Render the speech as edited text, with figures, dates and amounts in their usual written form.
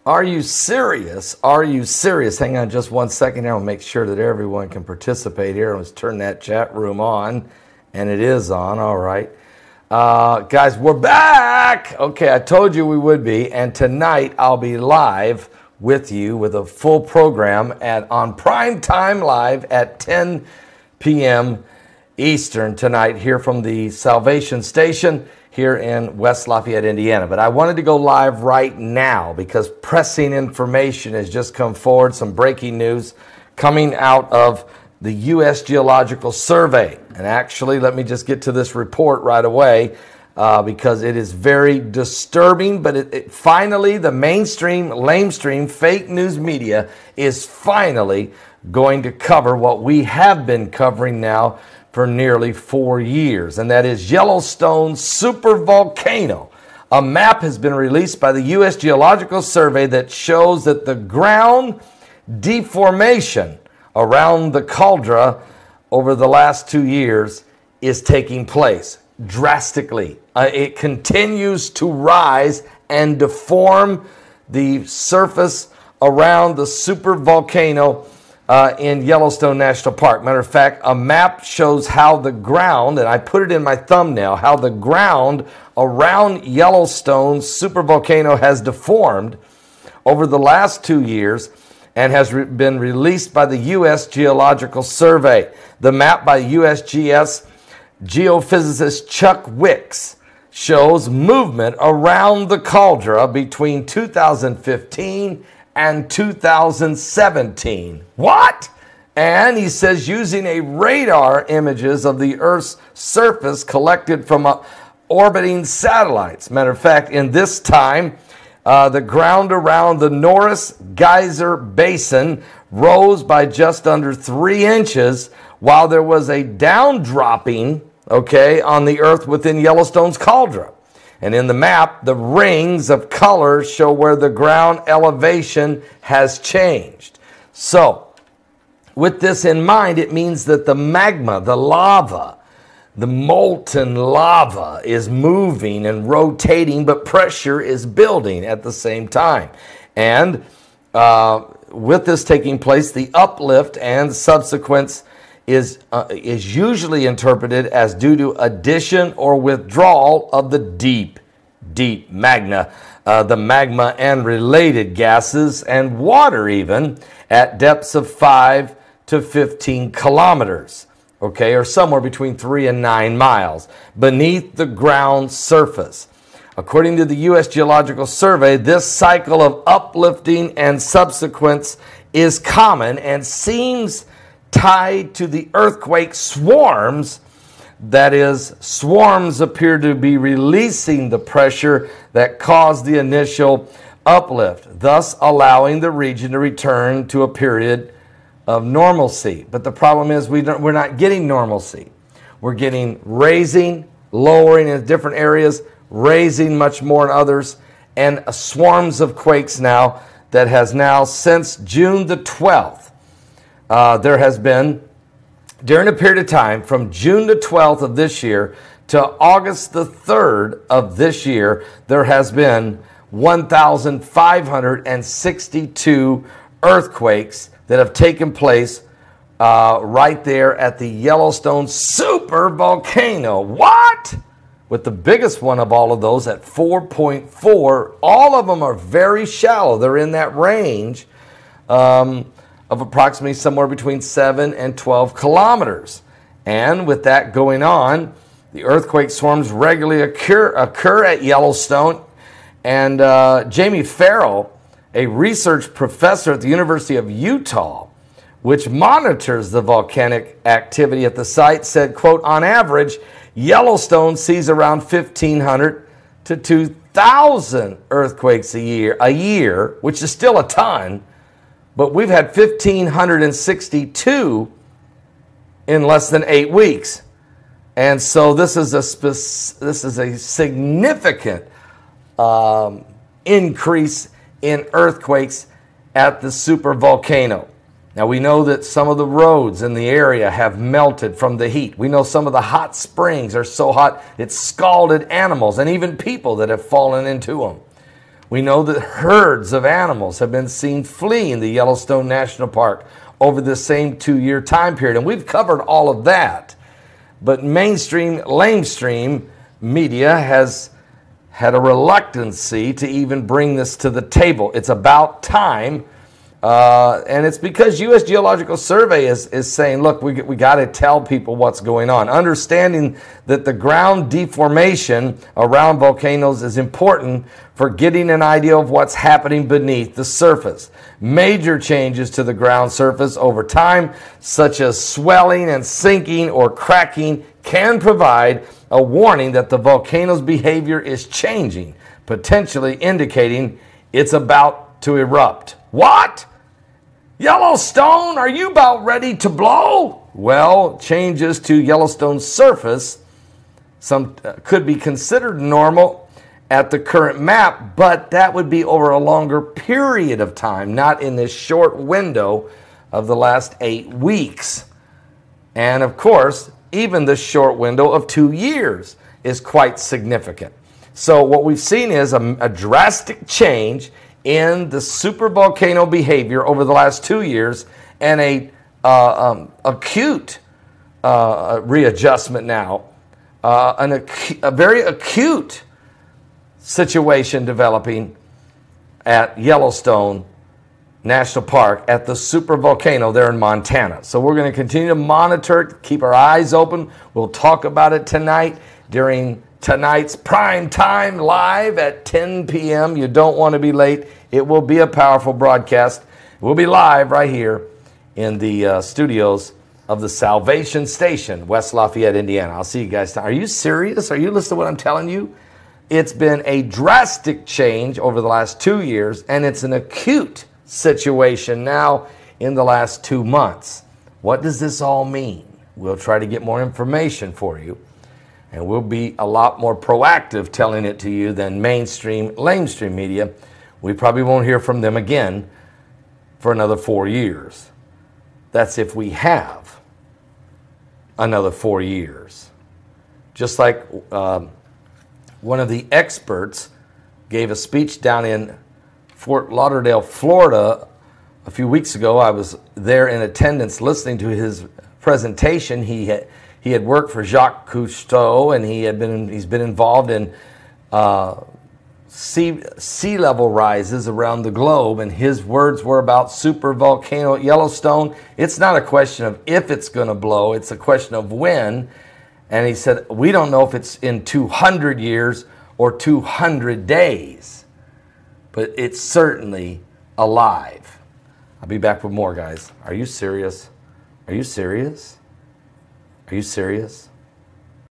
Are you serious? Are you serious? Hang on just one second here. I'll make sure that everyone can participate here. Let's turn that chat room on. And it is on. All right. Guys, we're back. Okay, I told you we would be. And tonight I'll be live with you with a full program on Prime Time Live at 10 p.m. Eastern tonight here from the Salvation Station here in West Lafayette, Indiana. But I wanted to go live right now because pressing information has just come forward, some breaking news coming out of the U.S. Geological Survey. And actually, let me just get to this report right away because it is very disturbing. But it finally, the mainstream, lamestream, fake news media is finally going to cover what we have been covering now for nearly 4 years, and that is Yellowstone Supervolcano. A map has been released by the U.S. Geological Survey that shows that the ground deformation around the caldera over the last 2 years is taking place drastically. It continues to rise and deform the surface around the supervolcano in Yellowstone National Park. Matter of fact, a map shows how the ground, and I put it in my thumbnail, how the ground around Yellowstone Supervolcano has deformed over the last 2 years and has been released by the U.S. Geological Survey. The map by USGS geophysicist Chuck Wicks shows movement around the caldera between 2015 and 2017. What? And he says using a radar images of the Earth's surface collected from orbiting satellites. Matter of fact, in this time, the ground around the Norris Geyser Basin rose by just under 3 inches, while there was a downdropping, on the Earth within Yellowstone's caldera. And in the map, the rings of color show where the ground elevation has changed. So, with this in mind, it means that the magma, the lava, the molten lava is moving and rotating, but pressure is building at the same time. And with this taking place, the uplift and subsequence is usually interpreted as due to addition or withdrawal of the deep magma, the magma and related gases and water even at depths of 5 to 15 kilometers, or somewhere between 3 and 9 miles beneath the ground surface. According to the U.S. Geological Survey, this cycle of uplifting and subsequence is common and seems tied to the earthquake swarms. That is, swarms appear to be releasing the pressure that caused the initial uplift, thus allowing the region to return to a period of normalcy. But the problem is we're not getting normalcy. We're getting raising, lowering in different areas, raising much more in others, and swarms of quakes now that has now since June the 12th. There has been, during a period of time from June the 12th of this year to August the 3rd of this year, there has been 1,562 earthquakes that have taken place right there at the Yellowstone Supervolcano. What? With the biggest one of all of those at 4.4. All of them are very shallow. They're in that range of approximately somewhere between 7 and 12 kilometers. And with that going on, the earthquake swarms regularly occur at Yellowstone. And Jamie Farrell, a research professor at the University of Utah, which monitors the volcanic activity at the site, said, quote, on average, Yellowstone sees around 1,500 to 2,000 earthquakes a year, which is still a ton. But we've had 1,562 in less than 8 weeks. And so this is a significant increase in earthquakes at the supervolcano. Now we know that some of the roads in the area have melted from the heat. We know some of the hot springs are so hot it's scalded animals and even people that have fallen into them. We know that herds of animals have been seen fleeing the Yellowstone National Park over the same 2-year time period. And we've covered all of that. But mainstream, lamestream media has had a reluctancy to even bring this to the table. It's about time. And it's because U.S. Geological Survey is saying, look, we got to tell people what's going on. Understanding that the ground deformation around volcanoes is important for getting an idea of what's happening beneath the surface. Major changes to the ground surface over time, such as swelling and sinking or cracking, can provide a warning that the volcano's behavior is changing, potentially indicating it's about to erupt. What? Yellowstone, are you about ready to blow? Well, changes to Yellowstone's surface could be considered normal at the current map, but that would be over a longer period of time, not in this short window of the last 8 weeks. And of course, even the short window of 2 years is quite significant. So what we've seen is a drastic change in the supervolcano behavior over the last 2 years, and a acute readjustment now, a very acute situation developing at Yellowstone National Park at the supervolcano there in Montana. So we're going to continue to monitor it, keep our eyes open. We'll talk about it tonight during tonight's prime time live at 10 p.m. You don't want to be late. It will be a powerful broadcast. We'll be live right here in the studios of the Salvation Station, West Lafayette, Indiana. I'll see you guys. Are you serious? Are you listening to what I'm telling you? It's been a drastic change over the last 2 years, and it's an acute situation now in the last 2 months. What does this all mean? We'll try to get more information for you. And we'll be a lot more proactive telling it to you than mainstream, lamestream media. We probably won't hear from them again for another 4 years. That's if we have another 4 years. Just like one of the experts gave a speech down in Fort Lauderdale, Florida, a few weeks ago. I was there in attendance listening to his presentation. He had worked for Jacques Cousteau, and he's been involved in sea level rises around the globe, and his words were about supervolcano at Yellowstone. It's not a question of if it's going to blow, it's a question of when. And he said, we don't know if it's in 200 years or 200 days, but it's certainly alive. I'll be back with more, guys. Are you serious? Are you serious? Are you serious?